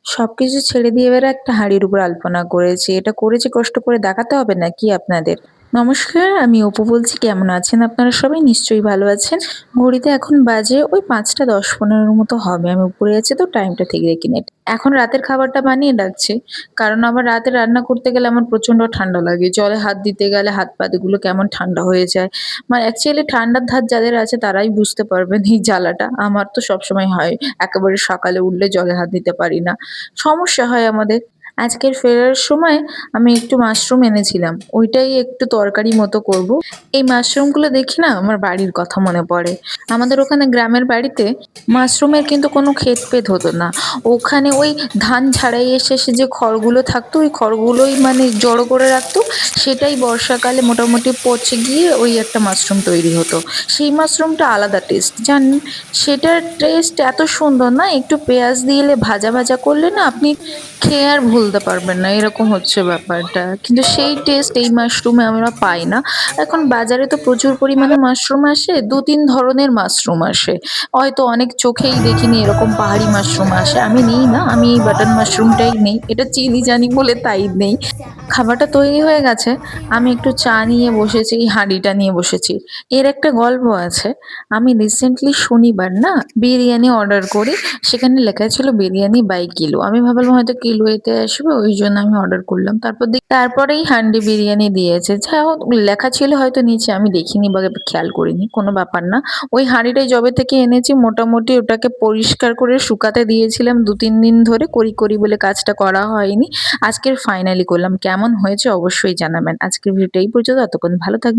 সবকিছু ছেড়ে দিয়ে এবারে একটা হাঁড়ির উপর আলপনা করেছি। এটা করেছি কষ্ট করে দেখাতে হবে নাকি আপনাদের? নমস্কার, আমি অপু বলছি। কেমন আছেন আপনারা সবাই? নিশ্চয়ই ভালো আছেন। ঘড়িতে এখন বাজে ওই ৫টা ১০-১৫ মতো হবে। আমি উপরে আছি তো টাইমটা ঠিক দেখিনি। এখন রাতের খাবারটা বানিয়ে রাখছি। কারণ আবার রাতে রান্না করতে গেলে আমার প্রচণ্ড ঠান্ডা লাগে। জলে হাত দিতে গেলে হাত-পাগুলো কেমন ঠান্ডা হয়ে যায়। মানে অ্যাকচুয়ালি ঠান্ডার ধাত যাদের আছে তারাই বুঝতে পারবেন এই জ্বালাটা। আমার তো সবসময় হয়। একেবারে সকালে উঠলে জলে হাত দিতে পারি না। সমস্যা হয় আমাদের। আজকের ফেরার সময় আমি একটু মাশরুম এনেছিলাম। ওইটাই একটু তরকারি মতো করব। এই মাশরুমগুলো দেখে না আমার বাড়ির কথা মনে পড়ে। আমাদের ওখানে গ্রামের বাড়িতে মাশরুমের কিন্তু কোনো ক্ষেত-পেত হতো না। ওখানে ওই ধান ঝাড়াইয়ের শেষে যে খড়গুলো থাকতো, ওই খড়গুলোই মানে জড়ো করে রাখতো। সেটাই বর্ষাকালে মোটামুটি পচে গিয়ে ওই একটা মাশরুম তৈরি হতো। সেই মাশরুমটা আলাদা টেস্ট জানেন? সেটার টেস্ট এত সুন্দর না, একটু পেঁয়াজ দিলে ভাজা, ভাজা করলে না আপনি খেয়ে আর ভুলতে পারবেন না, এরকম হচ্ছে ব্যাপারটা। কিন্তু সেই টেস্ট এই মাশরুমে আমরা পাই না। এখন বাজারে তো প্রচুর পরিমাণে মাশরুম আসে, ২-৩ ধরনের মাশরুম আসে। হয়তো অনেক চোখেই দেখিনি এরকম পাহাড়ি মাশরুম আসে। আমি নিই না, আমি এই বাটন মাশরুমটাই নেই। এটা চিনি জানি বলে তাই নেই। খাবারটা তৈরি হয়ে গেছে। আমি একটু চা নিয়ে বসেছি, এই হাঁড়িটা নিয়ে বসেছি। এর একটা গল্প আছে। আমি রিসেন্টলি শনিবার না বিরিয়ানি অর্ডার করি। সেখানে লেখা ছিল বিরিয়ানি বাই কিলো। আমি ভাবলাম হয়তো কিলোতে আসবে, ওইজন্য আমি অর্ডার করলাম। তারপর দেখি তারপরেই হান্ডি বিরিয়ানি দিয়েছে। যাই হোক, লেখা ছিল হয়তো নিচে, আমি দেখিনি বা খেয়াল করিনি। কোনো ব্যাপার না। ওই হাঁড়িটাই যবে থেকে এনেছি মোটামুটি ওটাকে পরিষ্কার করে শুকাতে দিয়েছিলাম ২-৩ দিন ধরে। করি বলে কাজটা করা হয়নি। আজকের ফাইনালি করলাম। কেমন হয়েছে অবশ্যই জানাবেন। আজকের ভিডিওটা এই পর্যন্ত। ততক্ষণ ভালো থাকবেন।